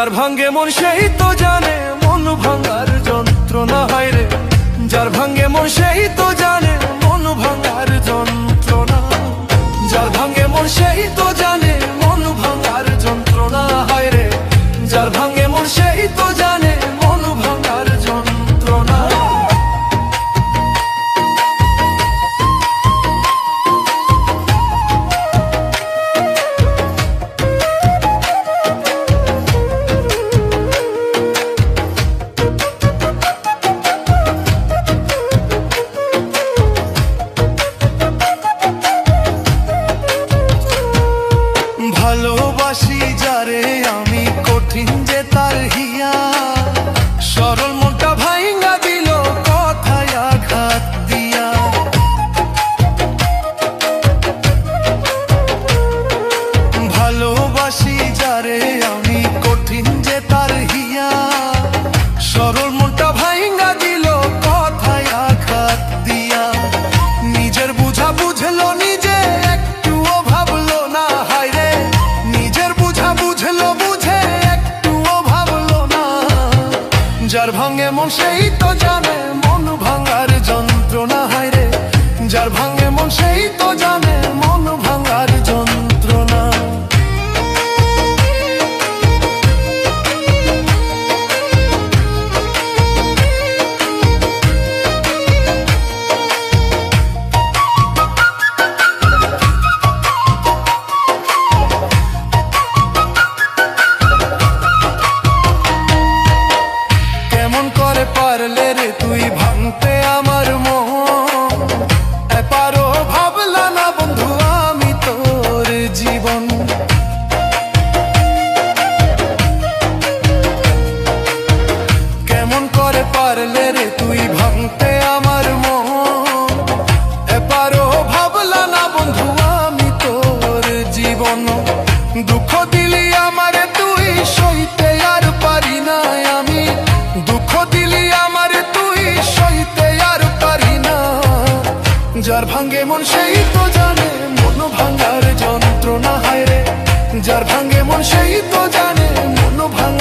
যার ভাঙ্গে মন সেই তো জানে মন ভাঙার যন্ত্রণা হয় রে। যার ভাঙ্গে মন সেই তো জানে মন ভাঙার যন্ত্রণা। যার ভাঙ্গে মন সেই তো জানে মন ভাঙার যন্ত্রণা হয় রে। যার ভাঙ্গে মন সেই তো জানে মন ভাঙার যন্ত্রণা। ভালোবাসি যারে আমি কঠিন যে তার হিয়া, সরল মনটা ভাইঙ্গা দিল কথায় আঘাত দিয়া। ভালোবাসি যারে আমি কঠিন যে তার হিয়া, সরল মনটা ভাইঙ্গা দিল কথায় আঘাত দিয়া। নিজের বুঝা বুঝলো নিজে একটুও ভাবলো না, হায় রে নিজের বুঝা বুঝলো বুঝে একটুও ভাবলো না। যার ভাঙে মন সেই তো জানে মন ভাঙার যন্ত্রণা, হায় রে যার ভাঙে মন সেই তো জানে মন ভাঙার যন্ত্রণা। কেমন করে পারলে রে তুই ভাঙতে আমার মন, এপারো ভাবলা না বন্ধু আমি তোর জীবন। কেমন করে পারলে রে তুই ভাঙতে আমার মন, এপারো ভাবলা না বন্ধু আমি তোর জীবন। দুঃখ দিলি আমারে তুই সইতে আর পারি না আমি, দুঃখ দিলি আমারে তুই সইতে আর পারি না। যার ভাঙ্গে মন সেই তো জানে মন ভাঙার যন্ত্রণা, হায় রে যার ভাঙ্গে মন সেই তো জানে মন ভাঙার